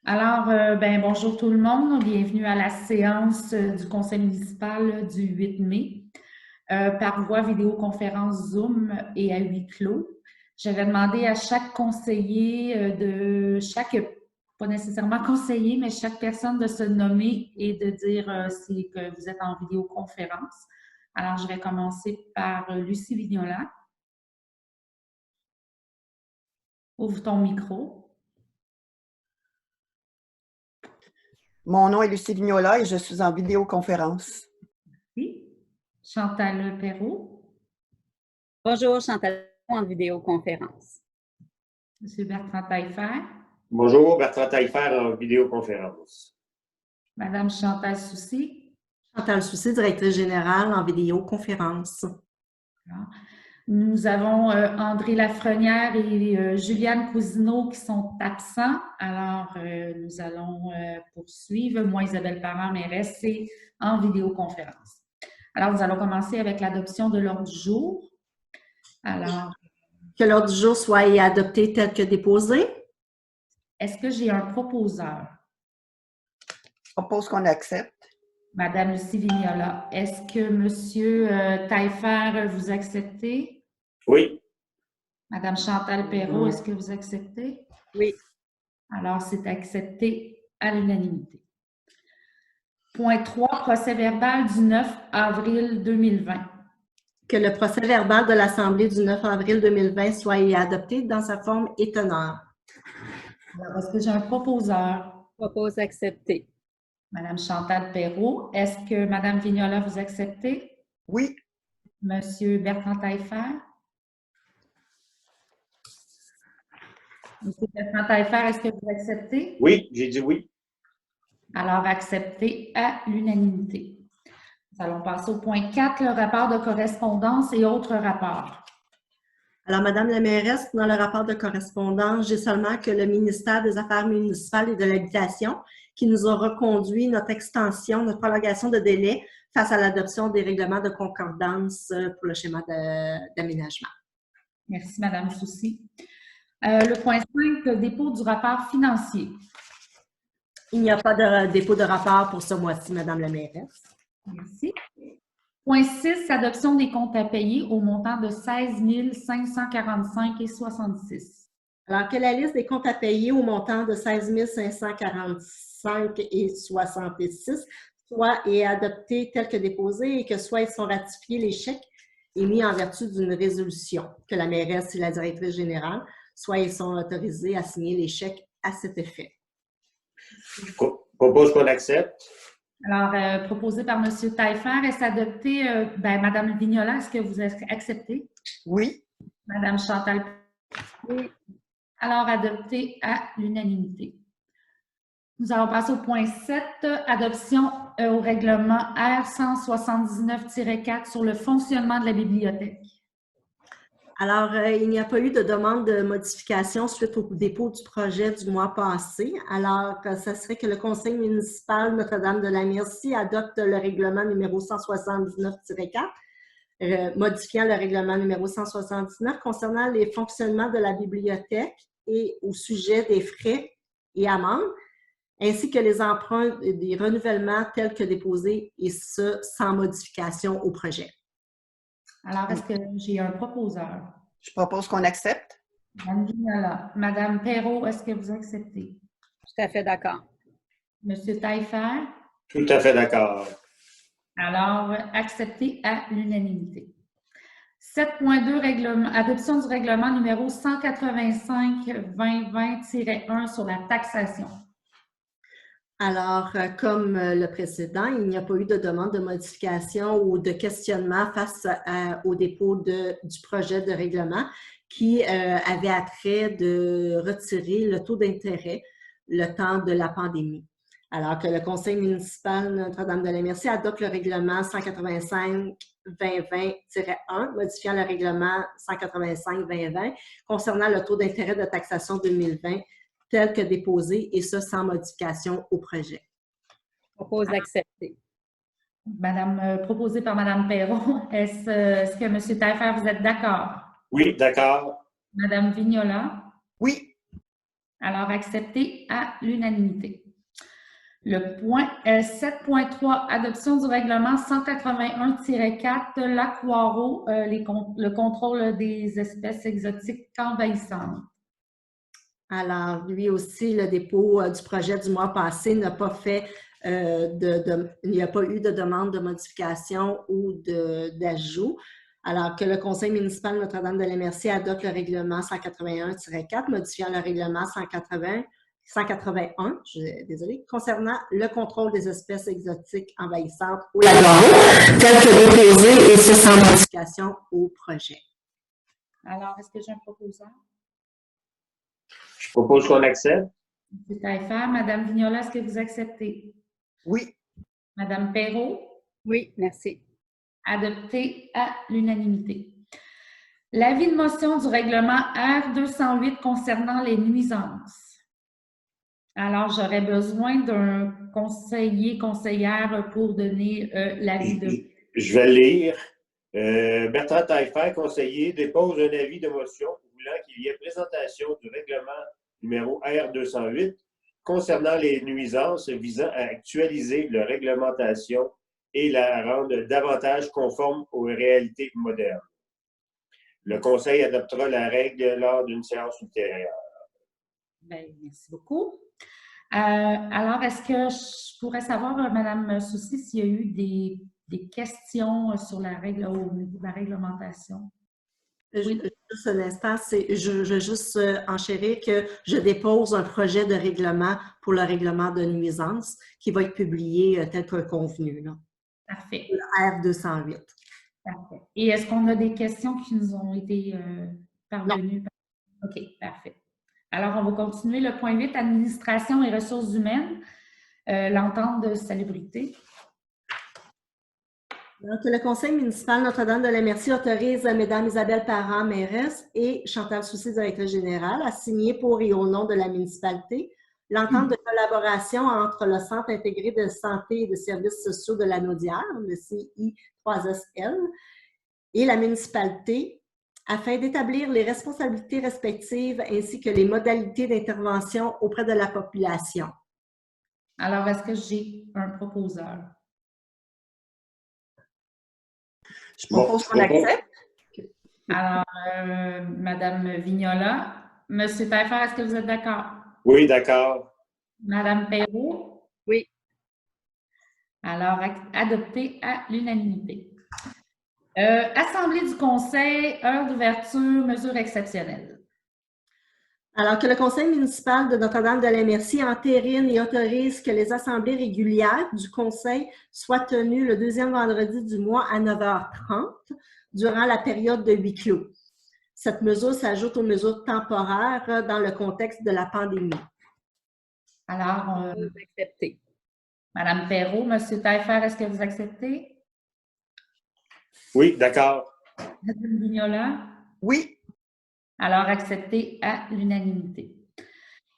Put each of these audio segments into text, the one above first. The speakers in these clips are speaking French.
Bonjour tout le monde. Bienvenue à la séance du conseil municipal du 8 mai par voie vidéoconférence Zoom et à huis clos. J'avais demandé à chaque conseiller pas nécessairement conseiller, mais chaque personne de se nommer et de dire si que vous êtes en vidéoconférence. Alors, je vais commencer par Lucie Vignola. Ouvre ton micro. Mon nom est Lucie Vignola et je suis en vidéoconférence. Oui. Chantal Perrault. Bonjour, Chantal en vidéoconférence. Monsieur Bertrand Taillefer. Bonjour, Bertrand Taillefer en vidéoconférence. Madame Chantal Soucy. Chantal Soucy, directrice générale en vidéoconférence. Nous avons André Lafrenière et Juliane Cousineau qui sont absents. Alors, nous allons poursuivre. Moi, Isabelle Parent, mairesse, c'est en vidéoconférence. Alors, nous allons commencer avec l'adoption de l'ordre du jour. Alors, que l'ordre du jour soit adopté tel que déposé. Est-ce que j'ai un proposeur? Je propose qu'on accepte. Madame Lucie Vignola, est-ce que Monsieur Taillefer, vous acceptez? Oui. Madame Chantal Perrault, est-ce que vous acceptez? Oui. Alors, c'est accepté à l'unanimité. Point 3, procès-verbal du 9 avril 2020. Que le procès-verbal de l'Assemblée du 9 avril 2020 soit adopté dans sa forme et teneur. Alors, est-ce que j'ai un proposeur? Propose accepter. Madame Chantal Perrault, est-ce que Madame Vignola, vous acceptez? Oui. Monsieur Bertrand Taillefer? Monsieur Bertrand Taillefer, est-ce que vous acceptez? Oui, j'ai dit oui. Alors, accepté à l'unanimité. Nous allons passer au point 4, le rapport de correspondance et autres rapports. Alors, Madame la mairesse, dans le rapport de correspondance, j'ai seulement que le ministère des Affaires municipales et de l'Habitation qui nous a reconduit notre extension, notre prolongation de délai face à l'adoption des règlements de concordance pour le schéma d'aménagement. Merci, Madame Soucy. Le point 5, le dépôt du rapport financier. Il n'y a pas de dépôt de rapport pour ce mois-ci, Madame la mairesse. Merci. Point 6, adoption des comptes à payer au montant de 16 545,66. Alors, que la liste des comptes à payer au montant de 16 545,66 soit adoptée telle que déposée et que soit sont ratifiés les chèques émis en vertu d'une résolution. Que la mairesse et la directrice générale soit sont autorisés à signer les chèques à cet effet. Je propose qu'on accepte. Alors, proposé par M. Taillefer, est-ce adopté? Madame Vignola, est-ce que vous acceptez? Oui. Madame Chantal? Oui. Alors, adopté à l'unanimité. Nous allons passer au point 7, adoption au règlement R 179-4 sur le fonctionnement de la bibliothèque. Alors, il n'y a pas eu de demande de modification suite au dépôt du projet du mois passé. Alors, ça serait que le conseil municipal Notre-Dame-de-la-Merci adopte le règlement numéro 179-4, modifiant le règlement numéro 179 concernant les fonctionnements de la bibliothèque et au sujet des frais et amendes, ainsi que les emprunts et des renouvellements tels que déposés, et ce, sans modification au projet. Alors, est-ce que j'ai un proposeur? Je propose qu'on accepte. Madame Vignola. Madame Perrault, est-ce que vous acceptez? Tout à fait d'accord. Monsieur Taillefer? Tout à fait d'accord. Alors, accepté à l'unanimité. 7.2, adoption du règlement numéro 185-2020-1 sur la taxation. Alors, comme le précédent, il n'y a pas eu de demande de modification ou de questionnement face au dépôt du projet de règlement qui avait attrait de retirer le taux d'intérêt le temps de la pandémie. Alors que le conseil municipal Notre-Dame-de-la-Merci adopte le règlement 185-2020-1, modifiant le règlement 185-2020 concernant le taux d'intérêt de taxation 2020 tel que déposé, et ça sans modification au projet. Propose d'accepter. Madame, proposé par Madame Perrault, est-ce que M. Taillefer, vous êtes d'accord? Oui, d'accord. Madame Vignola? Oui. Alors, accepté à l'unanimité. Le point 7.3, adoption du règlement 181-4, l'Aquaro, le contrôle des espèces exotiques envahissantes. Alors, lui aussi, le dépôt du projet du mois passé n'a pas fait il n'y a pas eu de demande de modification ou d'ajout. Alors que le Conseil municipal Notre-Dame-de-la-Merci adopte le règlement 181-4, modifiant le règlement 181, désolé, concernant le contrôle des espèces exotiques envahissantes au Laguaro, tel que déposé et ce sans modification au projet. Alors, est-ce que j'ai un proposeur? Je propose qu'on accepte. M. Taillefer, Mme Vignola, est-ce que vous acceptez? Oui. Mme Perrault? Oui, merci. Adopté à l'unanimité. L'avis de motion du règlement R208 concernant les nuisances. Alors, j'aurais besoin d'un conseillère pour donner l'avis de... Je vais le lire. Bertrand Taillefer, conseiller, dépose un avis de motion voulant qu'il y ait présentation du règlement numéro R208 concernant les nuisances visant à actualiser la réglementation et la rendre davantage conforme aux réalités modernes. Le Conseil adoptera la règle lors d'une séance ultérieure. Bien, merci beaucoup. Alors, est-ce que je pourrais savoir, Mme Soucy, s'il y a eu des questions sur la règle au niveau de la réglementation? Oui. Juste un instant, je veux juste enchérir que je dépose un projet de règlement pour le règlement de nuisance qui va être publié tel que convenu. Là. Parfait. Le R208. Parfait. Et est-ce qu'on a des questions qui nous ont été parvenues? Non. OK, parfait. Alors, on va continuer le point 8, administration et ressources humaines, l'entente de salubrité. Donc, le Conseil municipal Notre-Dame-de-la-Merci autorise Mme Isabelle Parent, mairesse, et Chantal Soucy, directrice générale, à signer pour et au nom de la municipalité l'entente de collaboration entre le Centre intégré de santé et de services sociaux de la Naudière, le CI3SL, et la municipalité afin d'établir les responsabilités respectives ainsi que les modalités d'intervention auprès de la population. Alors, est-ce que j'ai un proposeur? Je propose qu'on accepte. Alors, Mme Vignola, M. Taillefer, est-ce que vous êtes d'accord? Oui, d'accord. Mme Perrault? Oui. Alors, adopté à l'unanimité. Assemblée du Conseil, heure d'ouverture, mesures exceptionnelles. Alors que le Conseil municipal de Notre-Dame-de-la-Merci entérine et autorise que les assemblées régulières du Conseil soient tenues le deuxième vendredi du mois à 9h30 durant la période de huis clos. Cette mesure s'ajoute aux mesures temporaires dans le contexte de la pandémie. Alors, Accepté. Mme Perrault, M. Taillefer, est-ce que vous acceptez? Oui, d'accord. Mme Vignola? Oui. Alors, accepté à l'unanimité.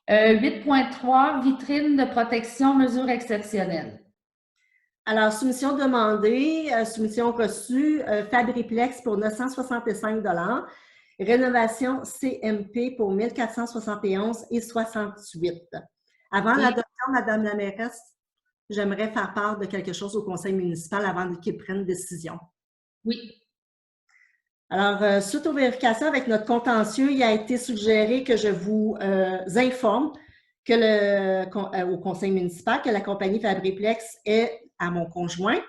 8.3, vitrine de protection, mesures exceptionnelles. Alors, soumission demandée, soumission reçue, Fabriplex pour 965 $, rénovation CMP pour 1471,68 $. Avant l'adoption, Madame la mairesse, j'aimerais faire part de quelque chose au conseil municipal avant qu'il prenne décision. Oui. Alors, suite aux vérifications avec notre contentieux, il a été suggéré que je vous informe que au conseil municipal que la compagnie Fabriplex est à mon conjoint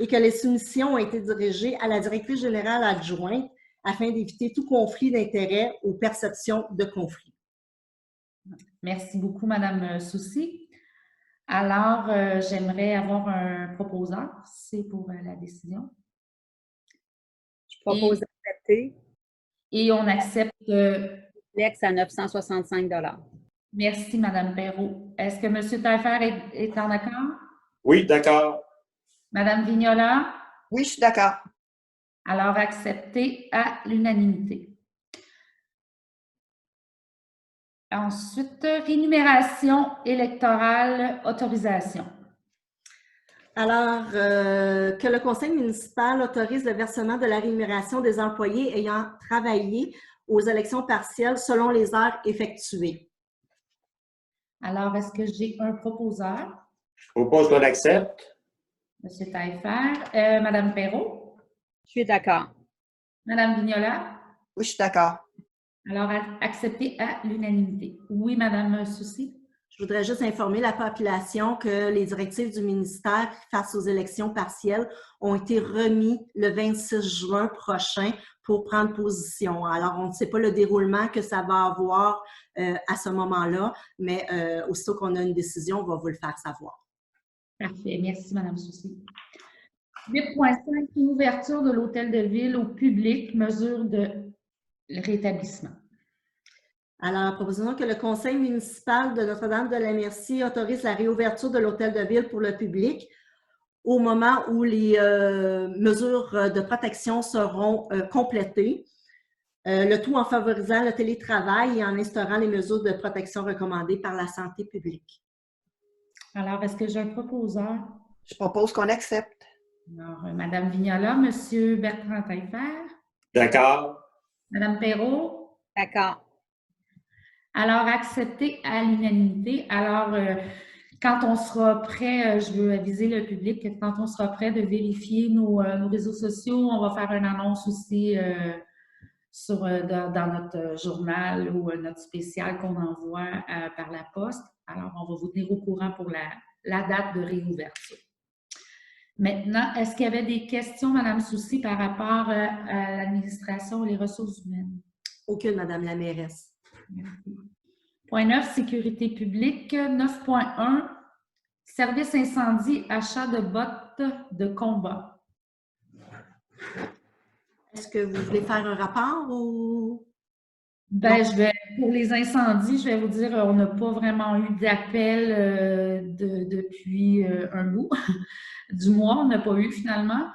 et que les soumissions ont été dirigées à la directrice générale adjointe afin d'éviter tout conflit d'intérêts ou perception de conflit. Merci beaucoup, Mme Soucy. Alors, j'aimerais avoir un proposeur, c'est pour la décision. Je propose d'accepter. Et on accepte... Fabriplex à 965 $. Merci, Mme Perrault. Est-ce que M. Taillefer est en accord? Oui, d'accord. Mme Vignola? Oui, je suis d'accord. Alors, accepté à l'unanimité. Ensuite, rémunération électorale, autorisation. Alors, que le conseil municipal autorise le versement de la rémunération des employés ayant travaillé aux élections partielles selon les heures effectuées. Alors, est-ce que j'ai un proposeur? Je propose qu'on accepte. M. Taillefer. Mme Perrault? Je suis d'accord. Mme Vignola? Oui, je suis d'accord. Alors, accepté à l'unanimité. Oui, Mme Soucy? Je voudrais juste informer la population que les directives du ministère face aux élections partielles ont été remises le 26 juin prochain pour prendre position. Alors, on ne sait pas le déroulement que ça va avoir à ce moment-là, mais aussitôt qu'on a une décision, on va vous le faire savoir. Parfait. Merci, Mme Soucy. 8.5, ouverture de l'hôtel de ville au public, mesure de rétablissement. Alors, la proposition que le conseil municipal de Notre-Dame-de-la-Merci autorise la réouverture de l'hôtel de ville pour le public au moment où les mesures de protection seront complétées, le tout en favorisant le télétravail et en instaurant les mesures de protection recommandées par la santé publique. Alors, est-ce que j'ai un proposeur? Je propose qu'on accepte. Alors, Mme Vignola, M. Bertrand Taillefer, D'accord. Mme Perrault. D'accord. Alors, accepté à l'unanimité. Alors, quand on sera prêt, je veux aviser le public que quand on sera prêt de vérifier nos réseaux sociaux, on va faire une annonce aussi dans notre journal ou notre spécial qu'on envoie par la poste. Alors, on va vous tenir au courant pour la date de réouverture. Maintenant, est-ce qu'il y avait des questions, Mme Soucy, par rapport à l'administration et les ressources humaines? Aucune, Madame la mairesse. Merci. Point 9, sécurité publique. 9.1, service incendie, achat de bottes de combat. Est-ce que vous voulez faire un rapport ou… Ben, pour les incendies, je vais vous dire, on n'a pas vraiment eu d'appel depuis un bout du mois. On n'a pas eu finalement.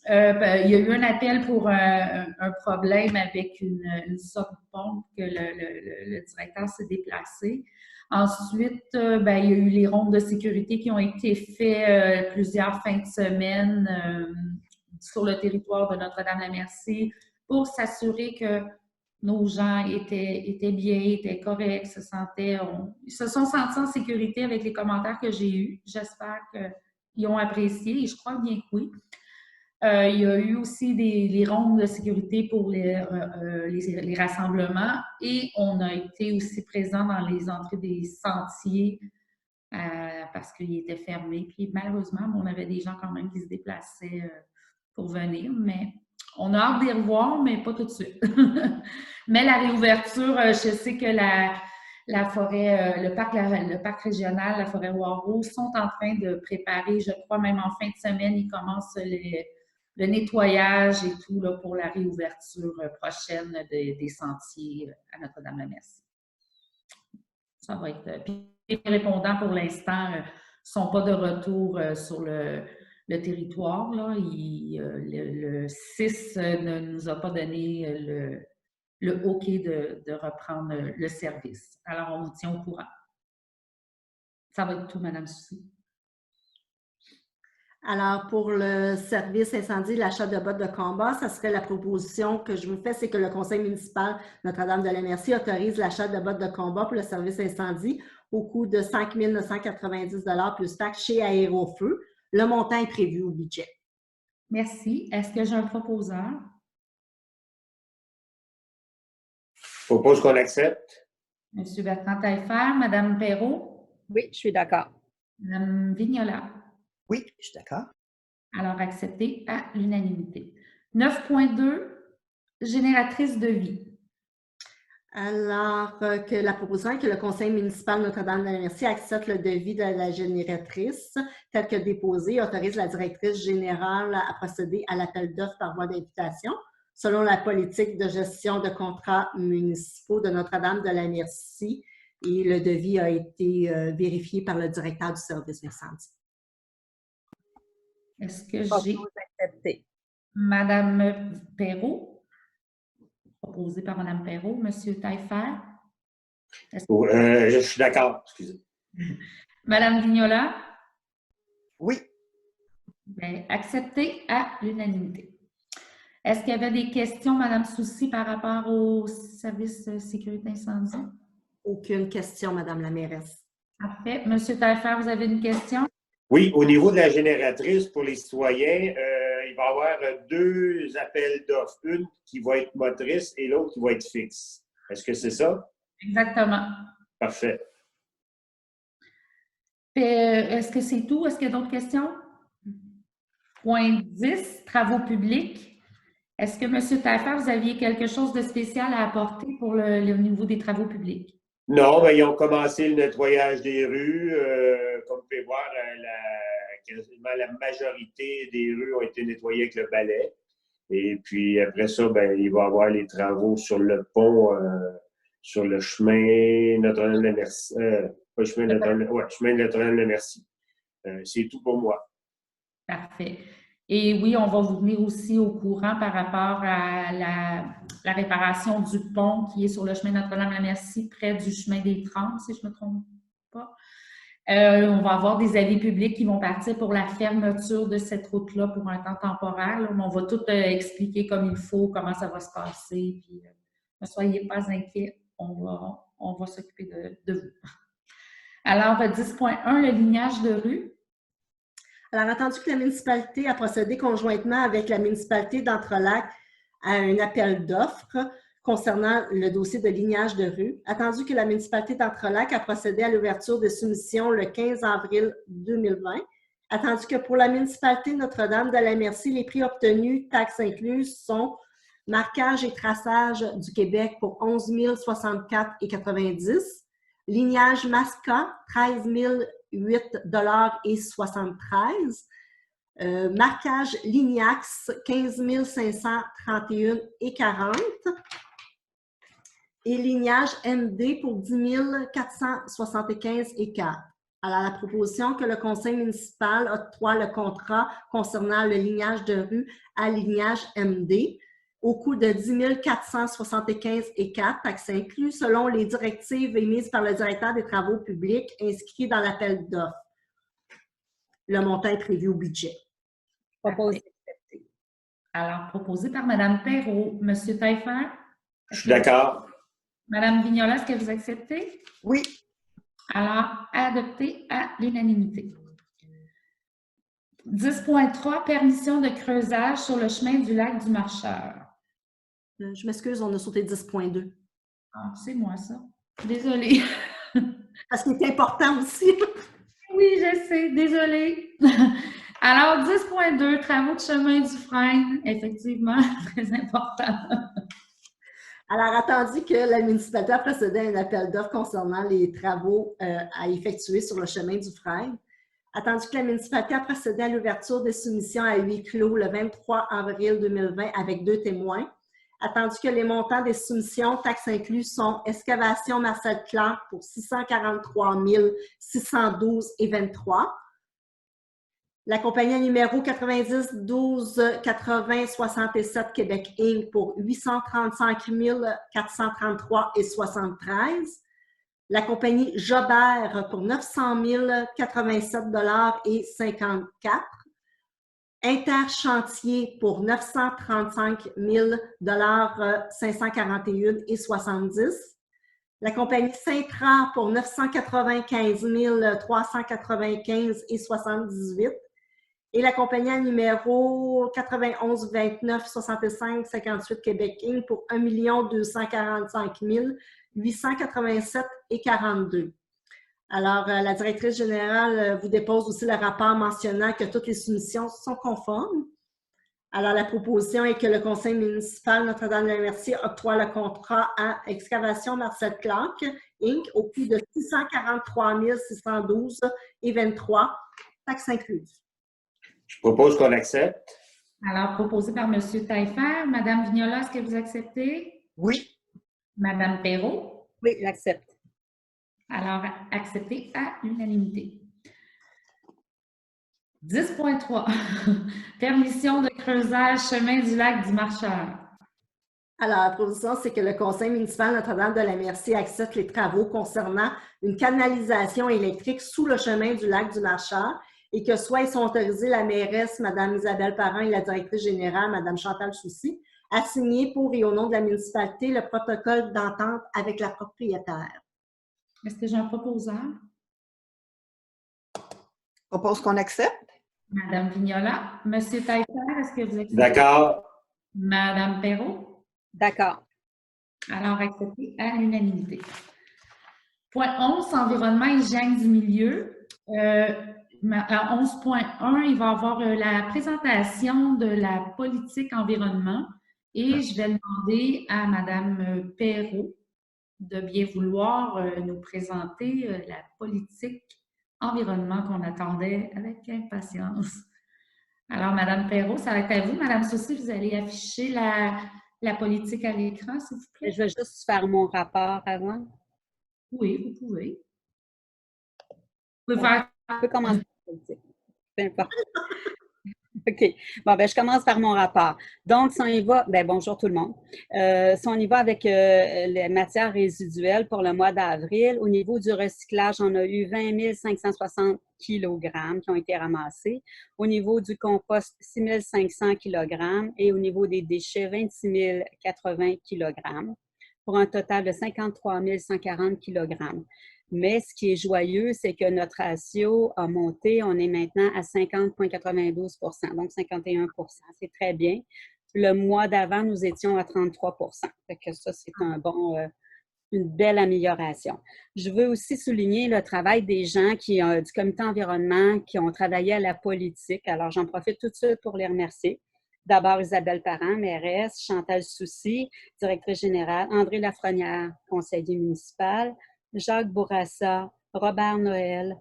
Il y a eu un appel pour un problème avec une sorte de pompe que le directeur s'est déplacé. Ensuite, il y a eu les rondes de sécurité qui ont été faites plusieurs fins de semaine sur le territoire de Notre-Dame-la-Merci pour s'assurer que nos gens étaient bien, étaient corrects, ils se sont sentis en sécurité avec les commentaires que j'ai eus. J'espère qu'ils ont apprécié et je crois bien que oui. Il y a eu aussi les rondes de sécurité pour les rassemblements et on a été aussi présent dans les entrées des sentiers parce qu'ils étaient fermés. Puis malheureusement, on avait des gens quand même qui se déplaçaient pour venir, mais on a hâte d'y revoir, mais pas tout de suite. Mais la réouverture, je sais que la forêt, le parc régional, la forêt Roireau sont en train de préparer, je crois même en fin de semaine, ils commencent le nettoyage et tout là, pour la réouverture prochaine des sentiers à Notre-Dame-la-Merci. Ça va être… Puis les répondants, pour l'instant, ne sont pas de retour sur le territoire. Là. Le 6 ne nous a pas donné le OK de reprendre le service. Alors, on vous tient au courant. Ça va être tout, Mme Soucy. Alors, pour le service incendie, l'achat de bottes de combat, ça serait la proposition que je vous fais, c'est que le conseil municipal Notre-Dame-de-la-Merci autorise l'achat de bottes de combat pour le service incendie au coût de 5 990 $ plus taxes chez Aérofeu. Le montant est prévu au budget. Merci. Est-ce que j'ai un proposeur? Je propose qu'on accepte. M. Bertrand Taillefer, Mme Perrault? Oui, je suis d'accord. Mme Vignola? Oui, je suis d'accord. Alors, accepté à l'unanimité. 9.2, génératrice de vie. Alors, que la proposition est que le conseil municipal Notre-Dame-de-la-Merci accepte le devis de la génératrice tel que déposé et autorise la directrice générale à procéder à l'appel d'offres par voie d'invitation selon la politique de gestion de contrats municipaux de Notre-Dame-de-la-Merci et le devis a été vérifié par le directeur du service incendie. Est-ce que j'ai accepté. Mme Perrault, proposée par Mme Perrault, M. Taillefer? Je suis d'accord, excusez. Mme Vignola? Oui. Bien, accepté à l'unanimité. Est-ce qu'il y avait des questions, Mme Soucy, par rapport au service sécurité incendie? Aucune question, Madame la mairesse. Parfait. Monsieur Taillefer, vous avez une question? Oui, au niveau de la génératrice pour les citoyens, il va y avoir deux appels d'offres. Une qui va être motrice et l'autre qui va être fixe. Est-ce que c'est ça? Exactement. Parfait. Est-ce que c'est tout? Est-ce qu'il y a d'autres questions? Point 10, travaux publics. Est-ce que, M. Taillefer, vous aviez quelque chose de spécial à apporter pour le niveau des travaux publics? Non, mais ils ont commencé le nettoyage des rues. Comme vous pouvez voir, quasiment la majorité des rues ont été nettoyées avec le balai. Et puis après ça, ben, il va y avoir les travaux sur le pont, sur le chemin Notre-Dame-de-Merci. Pas chemin Notre-Dame, ouais, chemin de Notre-Dame-de-Merci. C'est tout pour moi. Parfait. Et oui, on va vous tenir aussi au courant par rapport à la réparation du pont qui est sur le chemin Notre-Dame-la-Merci, près du chemin des 30, si je ne me trompe pas. On va avoir des avis publics qui vont partir pour la fermeture de cette route-là pour un temps temporaire. Là, mais on va tout expliquer comme il faut, comment ça va se passer. Puis, ne soyez pas inquiets, on va s'occuper de vous. Alors, 10.1, le lignage de rue. Alors, attendu que la municipalité a procédé conjointement avec la municipalité d'Entrelacs à un appel d'offres concernant le dossier de lignage de rue, attendu que la municipalité d'Entrelacs a procédé à l'ouverture de soumission le 15 avril 2020, attendu que pour la municipalité Notre-Dame-de-la-Merci, les prix obtenus, taxes incluses, sont marquage et traçage du Québec pour 11 064,90 $, lignage Masca, 13 008,73 $, marquage Lignax, 15 531,40 $, et lignage MD pour 10 475,04 $. Alors, la proposition que le conseil municipal octroie le contrat concernant le lignage de rue à lignage MD au coût de 10 475,04 $, taxes inclus, selon les directives émises par le directeur des travaux publics inscrits dans l'appel d'offres. Le montant est prévu au budget. Propose. Alors, proposé par Mme Perrault. Monsieur Taillefer? Je suis d'accord. Madame Vignola, est-ce que vous acceptez? Oui. Alors, adopté à l'unanimité. 10.3, permission de creusage sur le chemin du lac du Marcheur. Je m'excuse, on a sauté 10.2. Ah, c'est moi, ça. Désolée. Parce qu'il est important aussi. Oui, je sais. Désolée. Alors, 10.2, travaux de chemin du Frêne. Effectivement, très important. Alors, attendu que la municipalité a procédé à un appel d'offres concernant les travaux à effectuer sur le chemin du Frêne, attendu que la municipalité a procédé à l'ouverture des soumissions à huis clos le 23 avril 2020 avec 2 témoins, attendu que les montants des soumissions, taxes inclus, sont excavation Marcel Clark pour 643 612,23 $, la compagnie numéro 90 12 80 67 Québec Inc. pour 835 433,73 $, la compagnie Jobert pour 900 087,54 $, Interchantier pour 935 541,70 $, la compagnie Saint-Tran pour 995 395,78 $, et la compagnie numéro 91 29 65 58 Québec Inc. pour 1 245 887,42 $. Alors, la directrice générale vous dépose aussi le rapport mentionnant que toutes les soumissions sont conformes. Alors, la proposition est que le conseil municipal Notre-Dame-de-la-Merci octroie le contrat à Excavation Marcel Clark Inc. au coût de 643 612,23 $, taxes incluses. Je propose qu'on accepte. Alors, proposé par M. Taillefer. Madame Vignola, est-ce que vous acceptez? Oui. Madame Perrault? Oui, j'accepte. Alors, accepté à l'unanimité. 10.3. Permission de creusage chemin du lac du Marcheur. Alors, la proposition, c'est que le conseil municipal Notre-Dame-de-la-Merci accepte les travaux concernant une canalisation électrique sous le chemin du lac du Marcheur et que soit ils sont autorisés la mairesse, Mme Isabelle Parent, et la directrice générale, Mme Chantal Soucy, à signer pour et au nom de la municipalité le protocole d'entente avec la propriétaire. Est-ce que j'ai un proposeur? Propose qu'on accepte. Madame Vignola. Monsieur Taillefer, est-ce que vous acceptez? D'accord. Madame Perrault. D'accord. Alors, accepté à l'unanimité. Point 11, environnement et hygiène du milieu. À 11.1, il va y avoir la présentation de la politique environnement et je vais demander à Madame Perrault de bien vouloir nous présenter la politique environnement qu'on attendait avec impatience. Alors, Madame Perrault, ça va être à vous. Madame Saucy, vous allez afficher la politique à l'écran, s'il vous plaît. Je vais juste faire mon rapport avant. Oui, vous pouvez. Vous pouvez faire... On peut commencer par la politique. Peu importe. OK. Bon, ben, je commence par mon rapport. Donc, si on y va, ben, bonjour tout le monde. Si on y va avec les matières résiduelles pour le mois d'avril, au niveau du recyclage, on a eu 20 560 kg qui ont été ramassés. Au niveau du compost, 6 500 kg et au niveau des déchets, 26 080 kg pour un total de 53 140 kg. Mais ce qui est joyeux, c'est que notre ratio a monté. On est maintenant à 50,92 %, donc 51 %. C'est très bien. Le mois d'avant, nous étions à 33 %. Fait que ça, c'est une belle amélioration. Je veux aussi souligner le travail des gens du comité environnement qui ont travaillé à la politique. Alors, j'en profite tout de suite pour les remercier. D'abord, Isabelle Parent, mairesse, Chantal Soucy, directrice générale, André Lafrenière, conseiller municipal, Jacques Bourassa, Robert Noël,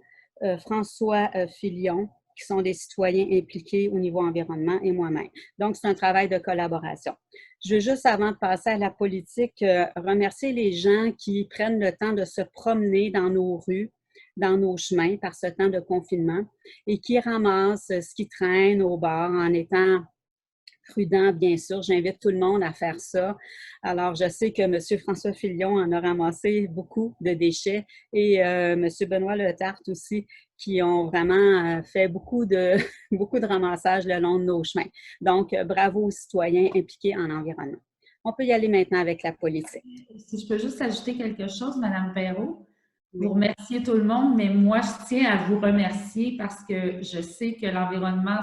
François Filion, qui sont des citoyens impliqués au niveau environnement, et moi-même. Donc, c'est un travail de collaboration. Je veux juste, avant de passer à la politique, remercier les gens qui prennent le temps de se promener dans nos rues, dans nos chemins par ce temps de confinement et qui ramassent ce qui traîne au bord en étant prudent, bien sûr. J'invite tout le monde à faire ça. Alors, je sais que M. François Filion en a ramassé beaucoup de déchets et M. Benoît Letarte aussi, qui ont vraiment fait beaucoup de ramassage le long de nos chemins. Donc, bravo aux citoyens impliqués en environnement. On peut y aller maintenant avec la politique. Si je peux juste ajouter quelque chose, Mme Perrault, Oui. vous remerciez tout le monde, mais moi, je tiens à vous remercier parce que je sais que l'environnement,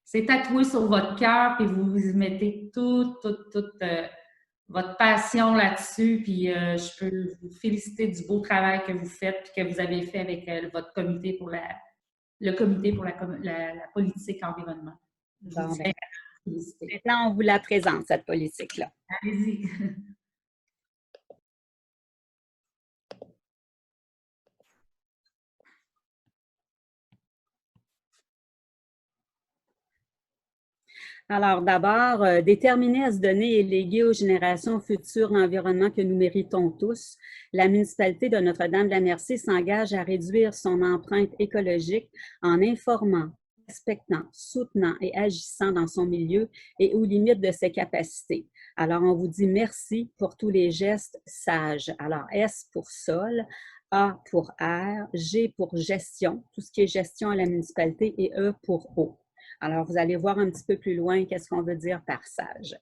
c'est tatoué sur votre cœur, puis vous mettez toute votre passion là-dessus, puis je peux vous féliciter du beau travail que vous faites, puis que vous avez fait avec votre comité pour le comité pour la politique environnement. Je vous tiens à vous féliciter. Maintenant, on vous la présente, cette politique-là. Allez-y. Alors, d'abord, déterminer à se donner et léguer aux générations futures l'environnement que nous méritons tous. La municipalité de Notre-Dame-de-la-Merci s'engage à réduire son empreinte écologique en informant, respectant, soutenant et agissant dans son milieu et aux limites de ses capacités. Alors, on vous dit merci pour tous les gestes sages. Alors, S pour sol, A pour air, G pour gestion, tout ce qui est gestion à la municipalité, et E pour eau. Alors, vous allez voir un petit peu plus loin qu'est-ce qu'on veut dire par sage.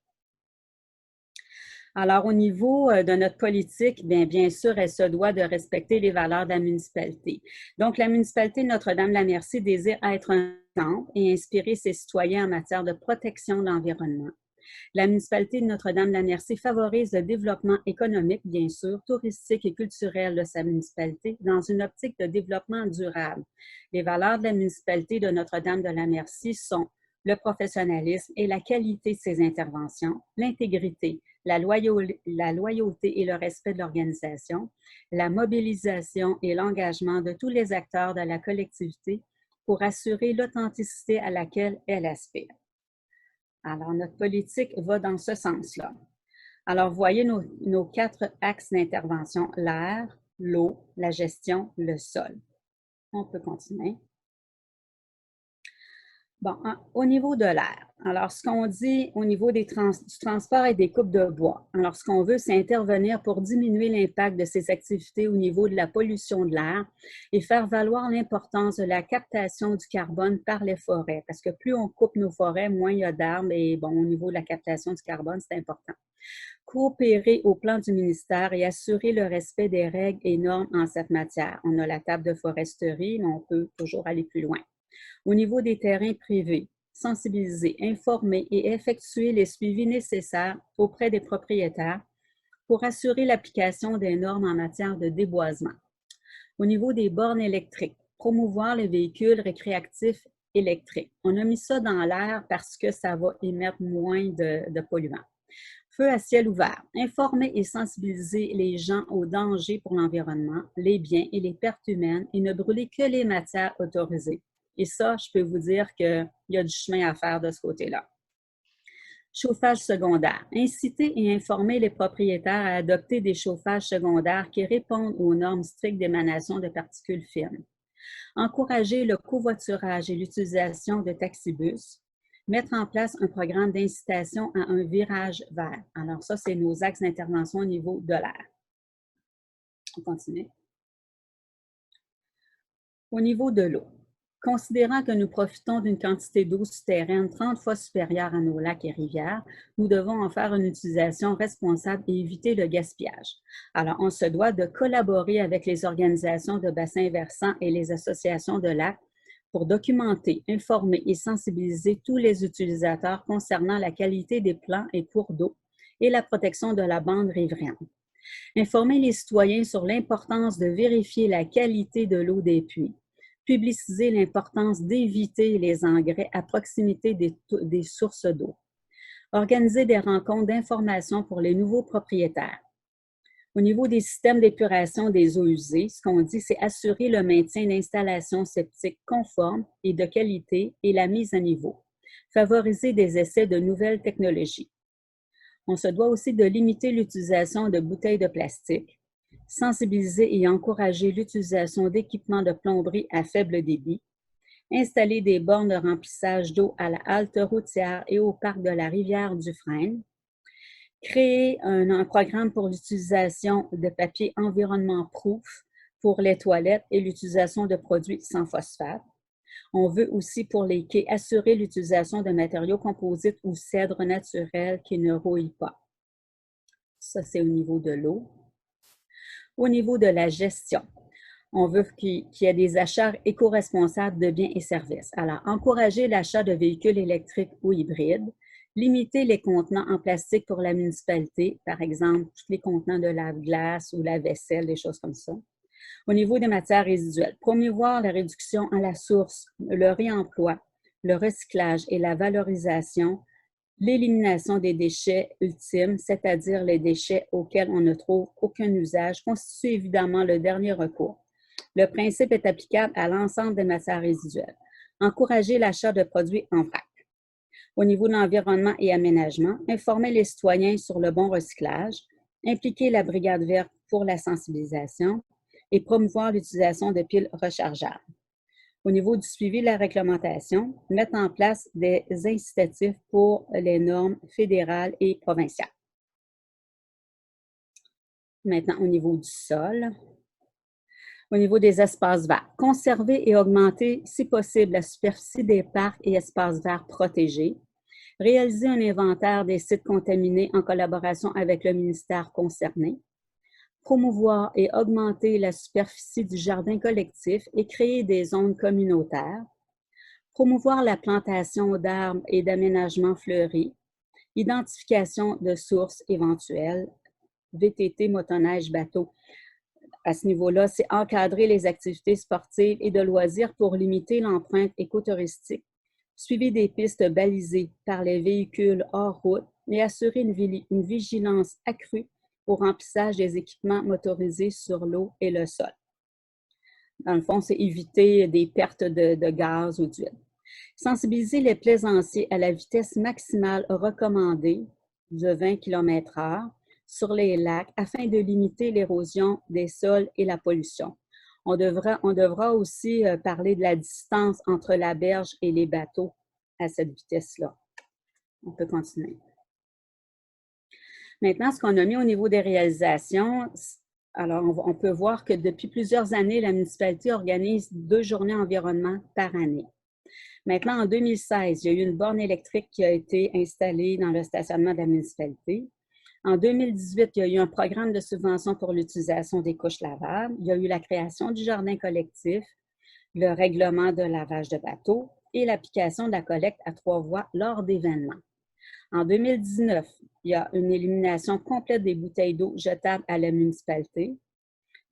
Alors, au niveau de notre politique, bien sûr, elle se doit de respecter les valeurs de la municipalité. Donc, la municipalité de Notre-Dame-de-la-Merci désire être un exemple et inspirer ses citoyens en matière de protection de l'environnement. La municipalité de Notre-Dame-de-la-Merci favorise le développement économique, bien sûr, touristique et culturel de sa municipalité dans une optique de développement durable. Les valeurs de la municipalité de Notre-Dame-de-la-Merci sont le professionnalisme et la qualité de ses interventions, l'intégrité, la loyauté et le respect de l'organisation, la mobilisation et l'engagement de tous les acteurs de la collectivité pour assurer l'authenticité à laquelle elle aspire. Alors, notre politique va dans ce sens-là. Alors, vous voyez nos 4 axes d'intervention: l'air, l'eau, la gestion, le sol. On peut continuer. Bon, au niveau de l'air, alors ce qu'on dit au niveau du transport et des coupes de bois, alors ce qu'on veut, c'est intervenir pour diminuer l'impact de ces activités au niveau de la pollution de l'air et faire valoir l'importance de la captation du carbone par les forêts, parce que plus on coupe nos forêts, moins il y a d'arbres et bon, au niveau de la captation du carbone, c'est important. Coopérer au plan du ministère et assurer le respect des règles et normes en cette matière. On a la table de foresterie, mais on peut toujours aller plus loin. Au niveau des terrains privés, sensibiliser, informer et effectuer les suivis nécessaires auprès des propriétaires pour assurer l'application des normes en matière de déboisement. Au niveau des bornes électriques, promouvoir les véhicules récréatifs électriques. On a mis ça dans l'air parce que ça va émettre moins de polluants. Feu à ciel ouvert. Informer et sensibiliser les gens aux dangers pour l'environnement, les biens et les pertes humaines et ne brûler que les matières autorisées. Et ça, je peux vous dire qu'il y a du chemin à faire de ce côté-là. Chauffage secondaire. Inciter et informer les propriétaires à adopter des chauffages secondaires qui répondent aux normes strictes d'émanation de particules fines. Encourager le covoiturage et l'utilisation de taxibus. Mettre en place un programme d'incitation à un virage vert. Alors ça, c'est nos axes d'intervention au niveau de l'air. On continue. Au niveau de l'eau. Considérant que nous profitons d'une quantité d'eau souterraine 30 fois supérieure à nos lacs et rivières, nous devons en faire une utilisation responsable et éviter le gaspillage. Alors, on se doit de collaborer avec les organisations de bassins versants et les associations de lacs pour documenter, informer et sensibiliser tous les utilisateurs concernant la qualité des plans et cours d'eau et la protection de la bande riveraine. Informer les citoyens sur l'importance de vérifier la qualité de l'eau des puits. Publiciser l'importance d'éviter les engrais à proximité des sources d'eau. Organiser des rencontres d'information pour les nouveaux propriétaires. Au niveau des systèmes d'épuration des eaux usées, ce qu'on dit, c'est assurer le maintien d'installations septiques conformes et de qualité et la mise à niveau. Favoriser des essais de nouvelles technologies. On se doit aussi de limiter l'utilisation de bouteilles de plastique, sensibiliser et encourager l'utilisation d'équipements de plomberie à faible débit, installer des bornes de remplissage d'eau à la halte routière et au parc de la rivière Dufresne, créer un programme pour l'utilisation de papier environnement proof pour les toilettes et l'utilisation de produits sans phosphate. On veut aussi pour les quais assurer l'utilisation de matériaux composites ou cèdres naturels qui ne rouillent pas. Ça, c'est au niveau de l'eau. Au niveau de la gestion, on veut qu'il y ait des achats éco-responsables de biens et services. Alors, encourager l'achat de véhicules électriques ou hybrides, limiter les contenants en plastique pour la municipalité, par exemple, tous les contenants de lave-glace ou la vaisselle, des choses comme ça. Au niveau des matières résiduelles, promouvoir la réduction à la source, le réemploi, le recyclage et la valorisation, l'élimination des déchets ultimes, c'est-à-dire les déchets auxquels on ne trouve aucun usage, constitue évidemment le dernier recours. Le principe est applicable à l'ensemble des matières résiduelles. Encourager l'achat de produits en vrac. Au niveau de l'environnement et aménagement, informer les citoyens sur le bon recyclage, impliquer la brigade verte pour la sensibilisation et promouvoir l'utilisation de piles rechargeables. Au niveau du suivi de la réglementation, mettre en place des incitatifs pour les normes fédérales et provinciales. Maintenant, au niveau du sol, au niveau des espaces verts, conserver et augmenter, si possible, la superficie des parcs et espaces verts protégés, réaliser un inventaire des sites contaminés en collaboration avec le ministère concerné, promouvoir et augmenter la superficie du jardin collectif et créer des zones communautaires, promouvoir la plantation d'arbres et d'aménagements fleuris, identification de sources éventuelles, VTT, motoneige, bateau. À ce niveau-là, c'est encadrer les activités sportives et de loisirs pour limiter l'empreinte écotouristique, suivi des pistes balisées par les véhicules hors route et assurer une vigilance accrue au remplissage des équipements motorisés sur l'eau et le sol. Dans le fond, c'est éviter des pertes de gaz ou d'huile. Sensibiliser les plaisanciers à la vitesse maximale recommandée de 20 km/h sur les lacs afin de limiter l'érosion des sols et la pollution. On devra aussi parler de la distance entre la berge et les bateaux à cette vitesse-là. On peut continuer. Maintenant, ce qu'on a mis au niveau des réalisations, alors on peut voir que depuis plusieurs années, la municipalité organise 2 journées environnement par année. Maintenant, en 2016, il y a eu une borne électrique qui a été installée dans le stationnement de la municipalité. En 2018, il y a eu un programme de subvention pour l'utilisation des couches lavables. Il y a eu la création du jardin collectif, le règlement de lavage de bateaux et l'application de la collecte à 3 voies lors d'événements. En 2019, il y a une élimination complète des bouteilles d'eau jetables à la municipalité.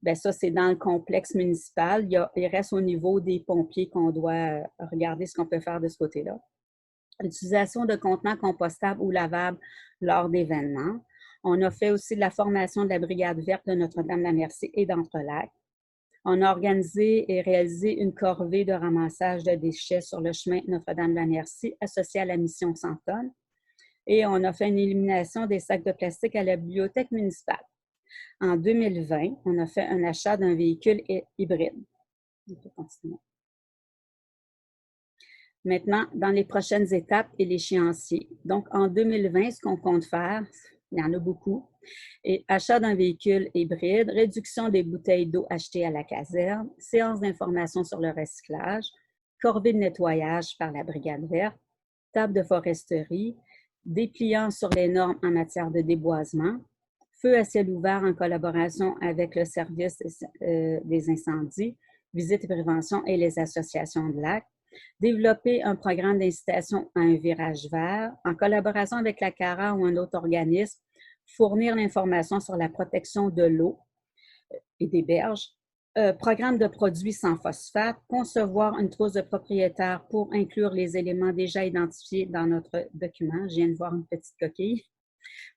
Bien, ça, c'est dans le complexe municipal. Il reste au niveau des pompiers qu'on doit regarder ce qu'on peut faire de ce côté-là. L'utilisation de contenants compostables ou lavables lors d'événements. On a fait aussi de la formation de la brigade verte de Notre-Dame-la-Merci et d'Entrelacs. On a organisé et réalisé une corvée de ramassage de déchets sur le chemin Notre-Dame-la-Merci associé à la mission 100 tonnes. Et on a fait une élimination des sacs de plastique à la bibliothèque municipale. En 2020, on a fait un achat d'un véhicule hybride. On peut continuer. Maintenant, dans les prochaines étapes et l'échéancier. Donc, en 2020, ce qu'on compte faire, il y en a beaucoup, et achat d'un véhicule hybride, réduction des bouteilles d'eau achetées à la caserne, séance d'information sur le recyclage, corvée de nettoyage par la brigade verte, table de foresterie, dépliant sur les normes en matière de déboisement, feu à ciel ouvert en collaboration avec le service des incendies, visite et prévention et les associations de lacs, développer un programme d'incitation à un virage vert en collaboration avec la CARA ou un autre organisme, fournir l'information sur la protection de l'eau et des berges, programme de produits sans phosphate, concevoir une trousse de propriétaires pour inclure les éléments déjà identifiés dans notre document. Je viens de voir une petite coquille.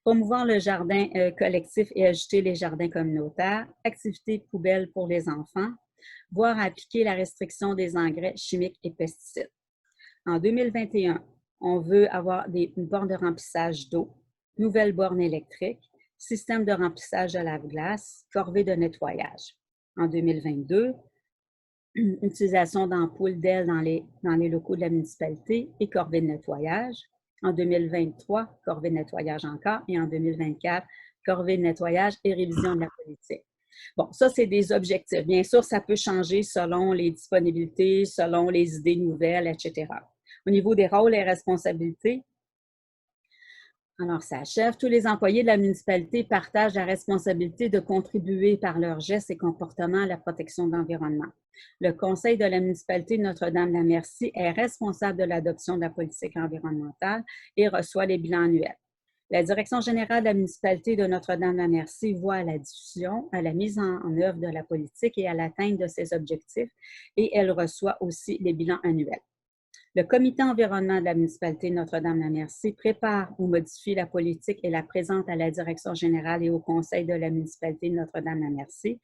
Promouvoir le jardin collectif et ajouter les jardins communautaires, activités poubelles pour les enfants, voire appliquer la restriction des engrais chimiques et pesticides. En 2021, on veut avoir une borne de remplissage d'eau, nouvelle borne électrique, système de remplissage de lave-glace, corvée de nettoyage. En 2022, utilisation d'ampoules d'ailes dans les locaux de la municipalité et corvée de nettoyage. En 2023, corvée de nettoyage encore. Et en 2024, corvée de nettoyage et révision de la politique. Bon, ça, c'est des objectifs. Bien sûr, ça peut changer selon les disponibilités, selon les idées nouvelles, etc. Au niveau des rôles et responsabilités, alors, ça achève. Tous les employés de la municipalité partagent la responsabilité de contribuer par leurs gestes et comportements à la protection de l'environnement. Le Conseil de la municipalité de Notre-Dame-la-Merci est responsable de l'adoption de la politique environnementale et reçoit les bilans annuels. La Direction générale de la municipalité de Notre-Dame-la-Merci voit à la diffusion, à la mise en œuvre de la politique et à l'atteinte de ses objectifs, et elle reçoit aussi les bilans annuels. Le comité environnement de la municipalité de Notre-Dame-la-Merci prépare ou modifie la politique et la présente à la Direction générale et au Conseil de la municipalité de Notre-Dame-la-Merci,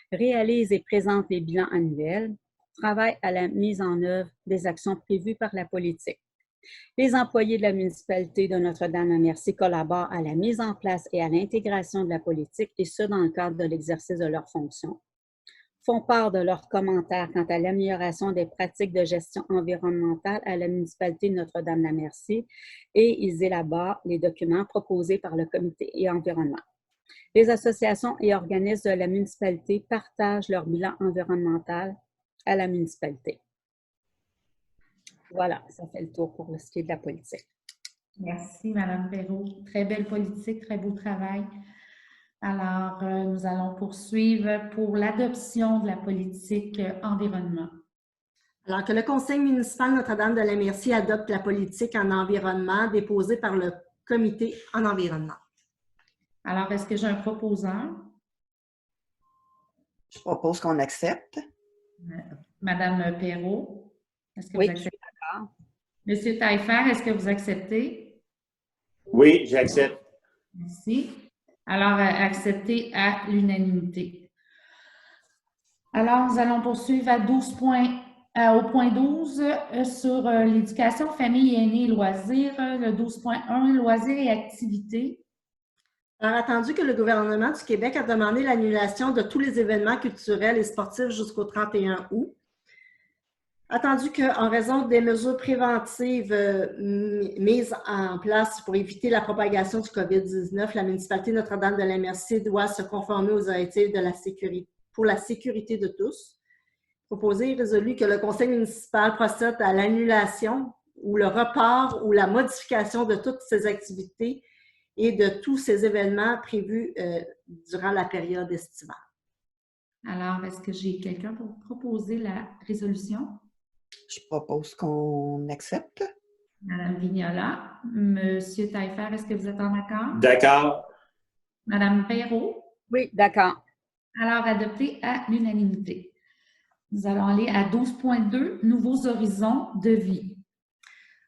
réalise et présente les bilans annuels, travaille à la mise en œuvre des actions prévues par la politique. Les employés de la municipalité de Notre-Dame-la-Merci collaborent à la mise en place et à l'intégration de la politique, et ce, dans le cadre de l'exercice de leurs fonctions. Font part de leurs commentaires quant à l'amélioration des pratiques de gestion environnementale à la municipalité de Notre-Dame-la-Merci, et ils élaborent les documents proposés par le comité et environnement. Les associations et organismes de la municipalité partagent leur bilan environnemental à la municipalité. Voilà, ça fait le tour pour ce qui est de la politique. Merci, Mme Perrault. Très belle politique, très beau travail. Alors, nous allons poursuivre pour l'adoption de la politique environnement. Alors que le Conseil municipal Notre-Dame-de-la-Merci adopte la politique en environnement déposée par le comité en environnement. Alors, est-ce que j'ai un proposant? Je propose qu'on accepte. Madame Perrault, est-ce que Oui, vous acceptez? je suis d'accord. Monsieur Taillefer, est-ce que vous acceptez? Oui, j'accepte. Merci. Alors, accepté à l'unanimité. Alors, nous allons poursuivre au point 12 sur l'éducation, famille, aînés et loisirs. Le 12.1, loisirs et activités. Alors, attendu que le gouvernement du Québec a demandé l'annulation de tous les événements culturels et sportifs jusqu'au 31 août, Attendu qu'en raison des mesures préventives mises en place pour éviter la propagation du COVID-19, la municipalité Notre-Dame-de-la-Merci doit se conformer aux directives de la sécurité, pour la sécurité de tous. Proposé et résolu que le conseil municipal procède à l'annulation ou le report ou la modification de toutes ces activités et de tous ces événements prévus durant la période estivale. Alors, est-ce que j'ai quelqu'un pour proposer la résolution? Je propose qu'on accepte. Madame Vignola. Monsieur Taillefer, est-ce que vous êtes en accord? D'accord. Madame Perrault. Oui, d'accord. Alors, adopté à l'unanimité. Nous allons aller à 12.2, nouveaux horizons de vie.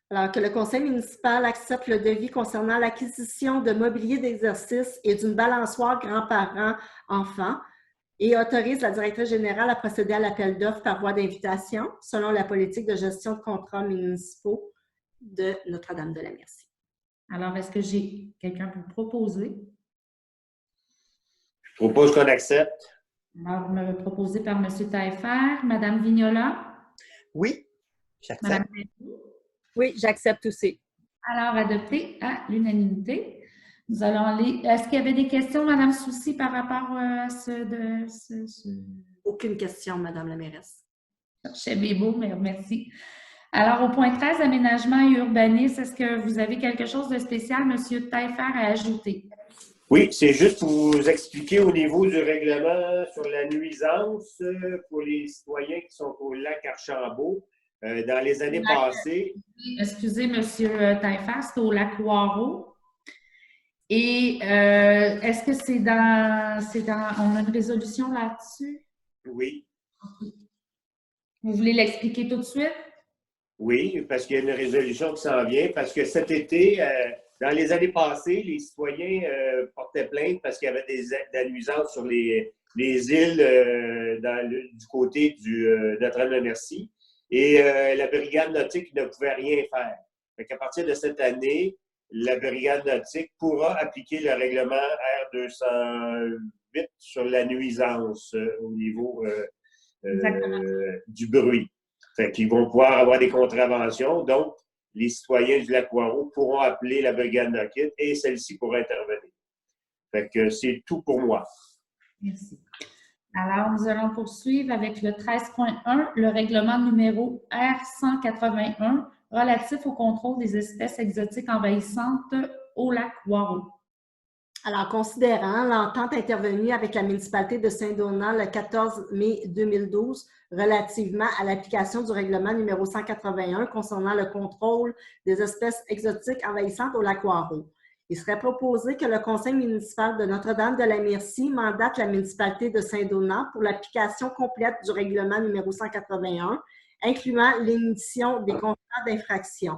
Alors, que le conseil municipal accepte le devis concernant l'acquisition de mobilier d'exercice et d'une balançoire grands-parents-enfants et autorise la directrice générale à procéder à l'appel d'offres par voie d'invitation selon la politique de gestion de contrats municipaux de Notre-Dame-de-la-Merci. Alors, est-ce que j'ai quelqu'un pour proposer? Je propose qu'on accepte. Alors, vous m'avez proposé par M. Taillefer. Madame Vignola? Oui, j'accepte. Madame Perrault? Oui, j'accepte aussi. Alors, adopté à l'unanimité. Nous allons aller. Est-ce qu'il y avait des questions, Madame Soucy, par rapport à Aucune question, Madame la mairesse. Chez Bébo, mais merci. Alors, au point 13, aménagement et urbanisme, est-ce que vous avez quelque chose de spécial, M. Taillefer, à ajouter? Oui, c'est juste pour vous expliquer au niveau du règlement sur la nuisance pour les citoyens qui sont au lac Archambault. Dans les années passées. Excusez, M. Taillefer, c'est au lac Waro. Et est-ce que c'est dans. On a une résolution là-dessus? Oui. Vous voulez l'expliquer tout de suite? Oui, parce qu'il y a une résolution qui s'en vient, parce que cet été, dans les années passées, les citoyens portaient plainte parce qu'il y avait de la nuisance sur les îles du côté de Notre-Dame-de-la-Merci. Et la brigade nautique ne pouvait rien faire. Fait qu'à partir de cette année, la brigade nautique pourra appliquer le règlement R208 sur la nuisance au niveau du bruit. Fait qu'ils vont pouvoir avoir des contraventions. Donc, les citoyens du lac Waro pourront appeler la brigade nautique et celle-ci pourra intervenir. Fait que c'est tout pour moi. Merci. Alors, nous allons poursuivre avec le 13.1, le règlement numéro R181 relatif au contrôle des espèces exotiques envahissantes au lac Waro. Alors, considérant l'entente intervenue avec la municipalité de Saint-Donat le 14 mai 2012 relativement à l'application du règlement numéro 181 concernant le contrôle des espèces exotiques envahissantes au lac Waro. Il serait proposé que le conseil municipal de Notre-Dame-de-la-Merci mandate la municipalité de Saint-Donat pour l'application complète du règlement numéro 181, incluant l'émission des contrats d'infraction.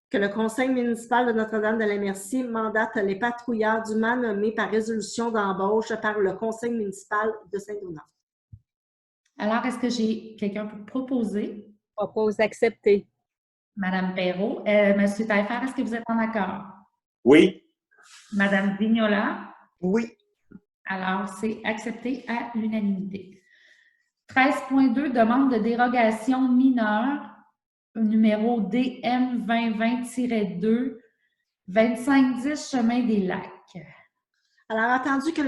Que le conseil municipal de Notre-Dame-de-la-Merci mandate les patrouilleurs dûment nommés par résolution d'embauche par le conseil municipal de Saint-Donat. Alors, est-ce que j'ai quelqu'un pour proposer? Propose d'accepter. Madame Perrault. Monsieur Taillefer, est-ce que vous êtes en accord? Oui. Madame Vignola? Oui. Alors, c'est accepté à l'unanimité. 13.2, demande de dérogation mineure, numéro DM 2020-2, 2510 Chemin des Lacs. Alors, attendu que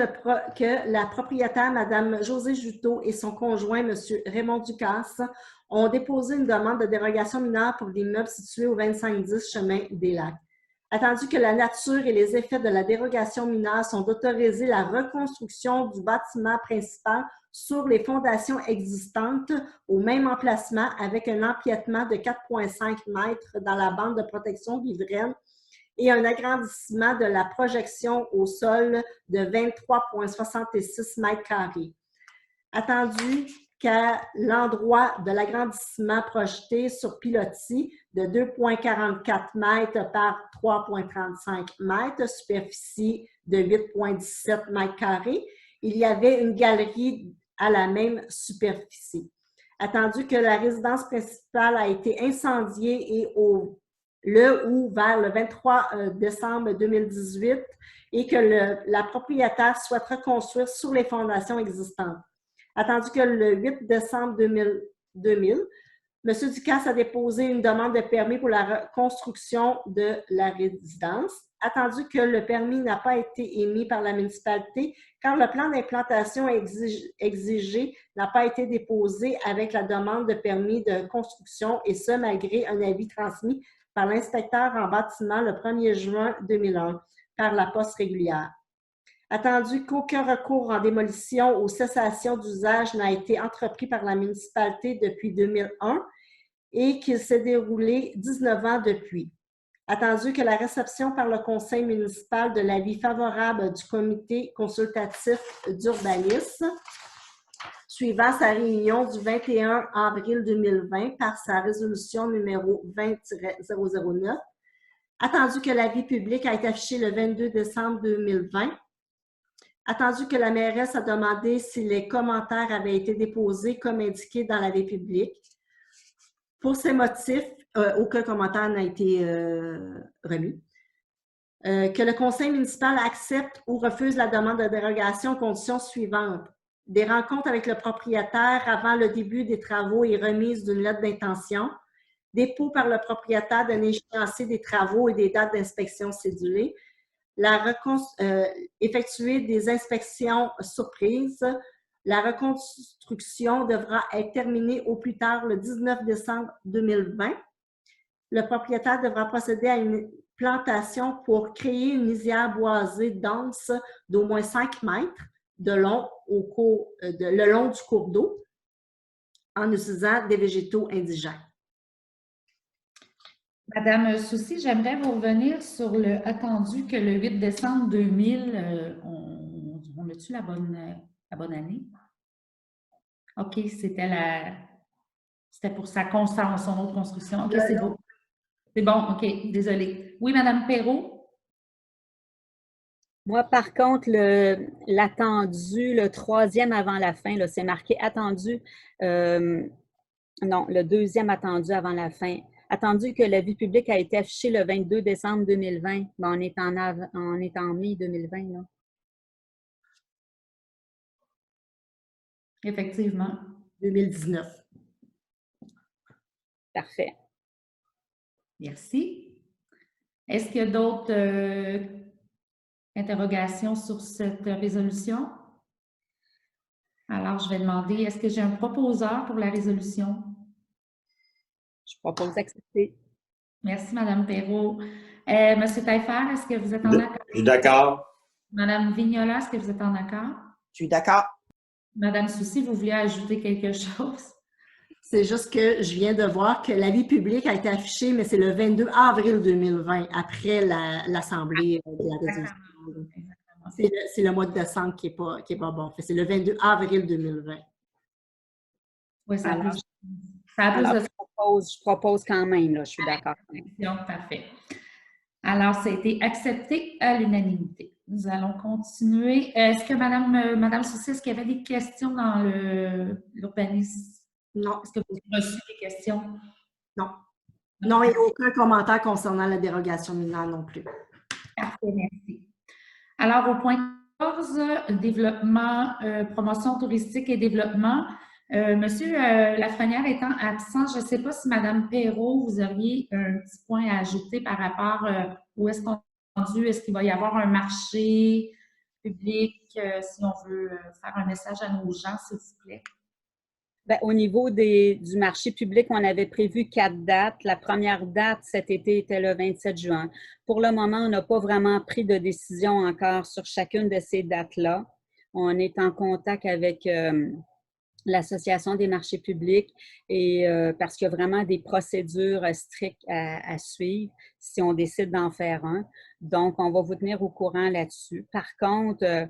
la propriétaire, Mme Josée Juteau, et son conjoint, M. Raymond Ducasse, ont déposé une demande de dérogation mineure pour l'immeuble situé au 2510 Chemin des Lacs. Attendu que la nature et les effets de la dérogation mineure sont d'autoriser la reconstruction du bâtiment principal sur les fondations existantes au même emplacement avec un empiètement de 4,5 mètres dans la bande de protection riveraine et un agrandissement de la projection au sol de 23,66 mètres carrés. Attendu qu'à l'endroit de l'agrandissement projeté sur pilotis de 2,44 mètres par 3,35 mètres, superficie de 8,17 mètres carrés, il y avait une galerie à la même superficie. Attendu que la résidence principale a été incendiée et vers le 23 décembre 2018 et que la propriétaire souhaite reconstruire sur les fondations existantes. Attendu que le 8 décembre 2000, M. Ducasse a déposé une demande de permis pour la construction de la résidence. Attendu que le permis n'a pas été émis par la municipalité, car le plan d'implantation exigé n'a pas été déposé avec la demande de permis de construction, et ce, malgré un avis transmis par l'inspecteur en bâtiment le 1er juin 2001 par la poste régulière. Attendu qu'aucun recours en démolition ou cessation d'usage n'a été entrepris par la municipalité depuis 2001 et qu'il s'est déroulé 19 ans depuis. Attendu que la réception par le conseil municipal de l'avis favorable du comité consultatif d'urbanisme suivant sa réunion du 21 avril 2020 par sa résolution numéro 20-009. Attendu que l'avis public a été affiché le 22 décembre 2020. Attendu que la mairesse a demandé si les commentaires avaient été déposés comme indiqué dans l'avis public. Pour ces motifs, aucun commentaire n'a été remis. Que le conseil municipal accepte ou refuse la demande de dérogation aux conditions suivantes. Des rencontres avec le propriétaire avant le début des travaux et remise d'une lettre d'intention. Dépôt par le propriétaire d'un échéancier des travaux et des dates d'inspection cédulées. Effectuer des inspections surprises. La reconstruction devra être terminée au plus tard le 19 décembre 2020. Le propriétaire devra procéder à une plantation pour créer une lisière boisée dense d'au moins 5 mètres de long le long du cours d'eau en utilisant des végétaux indigènes. Madame Soucy, j'aimerais vous revenir sur le attendu que le 8 décembre 2000, on a-tu la bonne année? OK, c'était pour son autre construction. OK, c'est bon. C'est bon, OK, désolée. Oui, Madame Perrault? Moi, par contre, l'attendu, le 3e avant la fin, c'est marqué attendu. Non, le 2e attendu avant la fin. Attendu que l'avis public a été affiché le 22 décembre 2020. Bon, on est en mai 2020, là. Effectivement. 2019. Parfait. Merci. Est-ce qu'il y a d'autres interrogations sur cette résolution? Alors, je vais demander, est-ce que j'ai un proposeur pour la résolution? Je propose d'accepter. Merci, Madame Perrault. Monsieur Taillefer, est-ce que vous êtes en accord? Je suis d'accord. Madame Vignola, est-ce que vous êtes en accord? Je suis d'accord. Madame Soucy, vous vouliez ajouter quelque chose? C'est juste que je viens de voir que l'avis public a été affiché, mais c'est le 22 avril 2020, après l'Assemblée de la résolution. C'est le mois de décembre qui est pas bon. C'est le 22 avril 2020. Oui, ça a plus Alors, je propose quand même, là, je suis d'accord. Parfait. Alors, ça a été accepté à l'unanimité. Nous allons continuer. Est-ce que Madame Soucy, est-ce qu'il y avait des questions dans l'urbanisme? Non. Est-ce que vous avez reçu des questions? Non. Non, et aucun commentaire concernant la dérogation mineure non plus. Parfait, merci. Alors, au point 14, développement, promotion touristique et développement. Monsieur Lafrenière étant absent, je ne sais pas si Madame Perrault, vous auriez un petit point à ajouter par rapport où est-ce qu'on est rendu, est-ce qu'il va y avoir un marché public, si on veut faire un message à nos gens, s'il vous plaît. Bien, au niveau du marché public, on avait prévu 4 dates. La première date cet été était le 27 juin. Pour le moment, on n'a pas vraiment pris de décision encore sur chacune de ces dates-là. On est en contact avec l'Association des marchés publics et parce qu'il y a vraiment des procédures strictes à suivre si on décide d'en faire un. Donc, on va vous tenir au courant là-dessus. Par contre,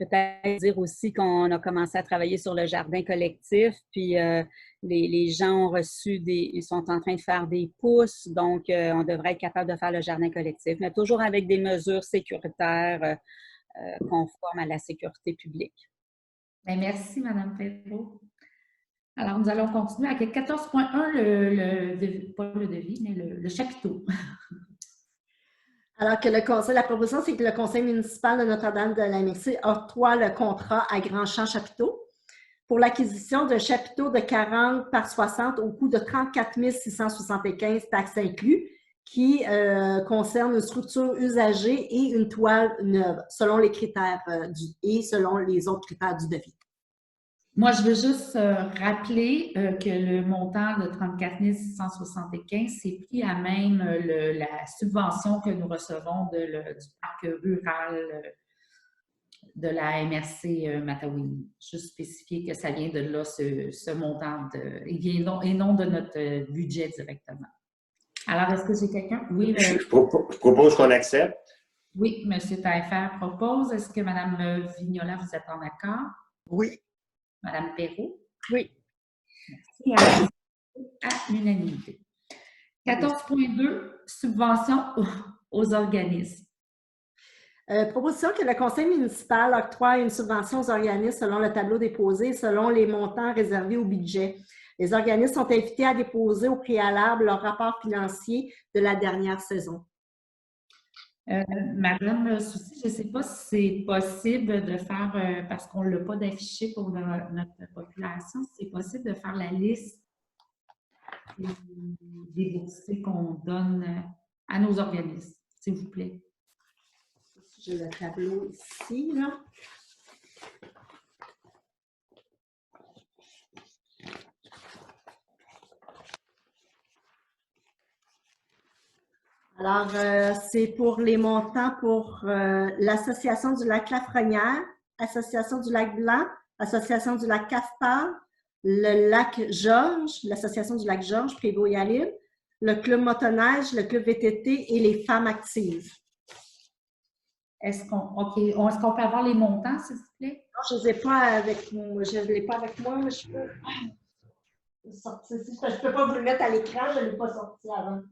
peut-être dire aussi qu'on a commencé à travailler sur le jardin collectif, puis les gens ont reçu ils sont en train de faire des pousses, donc on devrait être capable de faire le jardin collectif, mais toujours avec des mesures sécuritaires conformes à la sécurité publique. Bien, merci, Mme Perrault. Alors, nous allons continuer avec 14.1, pas le devis, mais le chapiteau. Alors que la proposition, c'est que le conseil municipal de Notre-Dame-de-la-Merci octroie le contrat à Grand Champ Chapiteau pour l'acquisition d'un chapiteau de 40 par 60 au coût de 34 675 taxes inclus, qui concerne une structure usagée et une toile neuve, selon les critères et selon les autres critères du devis. Moi, je veux juste rappeler que le montant de 34 675, c'est pris à même la subvention que nous recevons du parc rural de la MRC Matawini. Juste spécifier que ça vient de là, ce montant, et non de notre budget directement. Alors, est-ce que j'ai quelqu'un? Oui. Je propose qu'on accepte. Oui, M. Taillefer propose. Est-ce que Mme Vignola, vous êtes en accord? Oui. Mme Perrault? Oui. Merci. À l'unanimité. 14.2, subvention aux organismes. Proposition que le conseil municipal octroie une subvention aux organismes selon le tableau déposé, selon les montants réservés au budget. Les organismes sont invités à déposer au préalable leur rapport financier de la dernière saison. Madame Soucy, je ne sais pas si c'est possible de faire, parce qu'on ne l'a pas d'affiché pour notre population, si c'est possible de faire la liste des boursiers qu'on donne à nos organismes, s'il vous plaît. J'ai le tableau ici, là. Alors, c'est pour les montants pour l'Association du lac Lafrenière, Association du lac Blanc, Association du lac Castor, le lac Georges, l'Association du lac Georges, Prévost-et-Alil, le club motoneige, le club VTT et les femmes actives. Est-ce qu'on peut avoir les montants, s'il vous plaît? Non, je ne les ai pas avec moi. Je ne l'ai pas avec moi, mais je peux sortir. Je ne peux pas vous le mettre à l'écran, je ne l'ai pas sorti avant.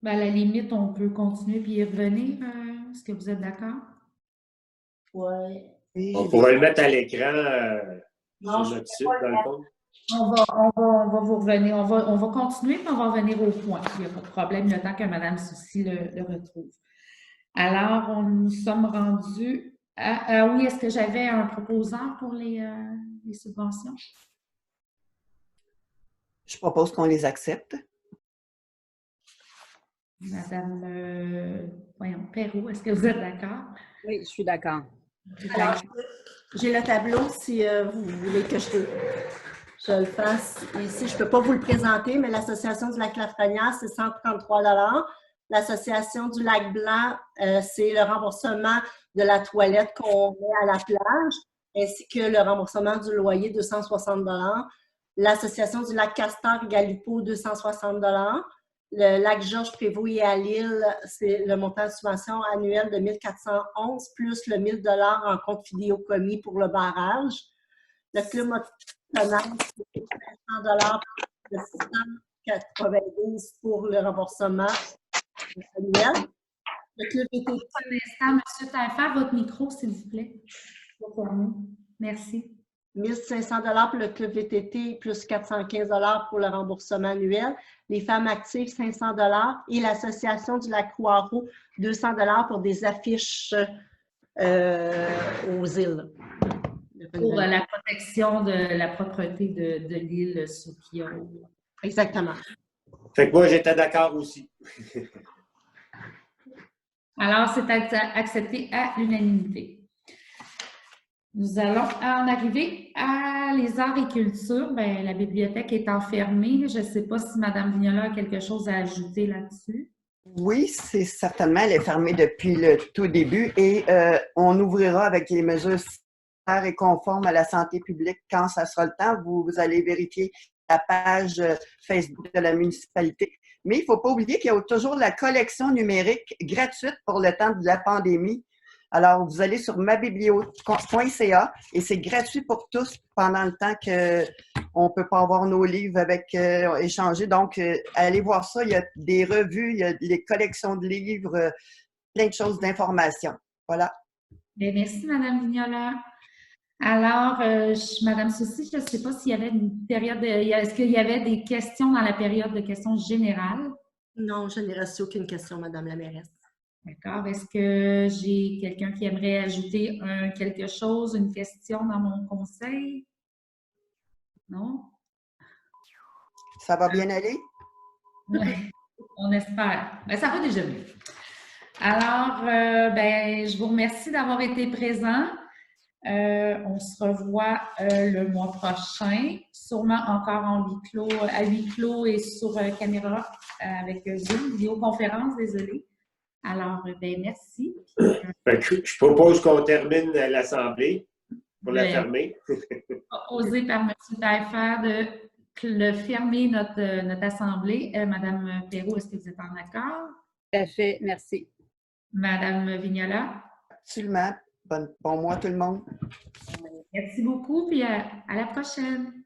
Ben, à la limite, on peut continuer puis y revenir. Est-ce que vous êtes d'accord? Oui. On pourrait le mettre à l'écran Non, sur notre site, dans le fond. On va vous revenir. On va continuer, puis on va revenir au point. Il n'y a pas de problème, le temps que Mme Soucy le retrouve. Alors, nous sommes rendus à... oui, est-ce que j'avais un proposant pour les subventions? Je propose qu'on les accepte. Madame Perrault, est-ce que vous êtes d'accord? Oui, je suis d'accord. Alors, j'ai le tableau si vous voulez que je le fasse ici. Je ne peux pas vous le présenter, mais l'Association du lac Lafrenière, c'est 133 $. L'Association du lac Blanc, c'est le remboursement de la toilette qu'on met à la plage, ainsi que le remboursement du loyer, 260 $. L'Association du lac Castor Galipo, 260 $. Le lac Georges Prévost-et-Alil, c'est le montant de subvention annuel de 1 411 plus le 1 000 $ en compte fidéocommis pour le barrage. Le club motoneige, c'est 500 $, de 692 pour le remboursement annuel. Le club VTT. Un instant, M. Taillefer, votre micro, s'il vous plaît. Merci. 1 500 $ pour le club VTT, plus 415 $ pour le remboursement annuel. Les femmes actives, 500 $ et l'Association du lac Croix-Rouge, 200 $ pour des affiches aux îles. Pour la protection de la propreté de l'île Soukio. Exactement. Fait que moi, j'étais d'accord aussi. Alors, c'est accepté à l'unanimité. Nous allons en arriver à les arts et culture. Bien, la bibliothèque est enfermée. Je ne sais pas si Mme Vignola a quelque chose à ajouter là-dessus. Oui, c'est certainement. Elle est fermée depuis le tout début et on ouvrira avec les mesures sanitaires et conformes à la santé publique quand ça sera le temps. Vous allez vérifier la page Facebook de la municipalité. Mais il ne faut pas oublier qu'il y a toujours la collection numérique gratuite pour le temps de la pandémie. Alors, vous allez sur mabiblio.ca et c'est gratuit pour tous pendant le temps qu'on ne peut pas avoir nos livres échangés. Donc, allez voir ça. Il y a des revues, il y a les collections de livres, plein de choses d'informations. Voilà. Bien, merci, Mme Vignola. Alors, Madame Soucy, je ne sais pas s'il y avait une période, est-ce qu'il y avait des questions dans la période de questions générales? Non, je n'ai reçu aucune question, Madame la mairesse. D'accord. Est-ce que j'ai quelqu'un qui aimerait ajouter quelque chose, une question dans mon conseil? Non? Ça va bien aller? Oui, on espère. Ben, ça va déjà mieux. Alors, ben, je vous remercie d'avoir été présent. On se revoit le mois prochain, sûrement encore en huis clos, à huis clos et sur caméra avec Zoom, vidéoconférence, désolé. Alors, ben, merci. Fait que je propose qu'on termine l'Assemblée pour la fermer. Proposé par M. Taillefer de fermer notre Assemblée. Madame Perrault, est-ce que vous êtes en accord? Tout à fait, merci. Madame Vignola? Absolument. Bon mois tout le monde. Merci beaucoup, puis à la prochaine.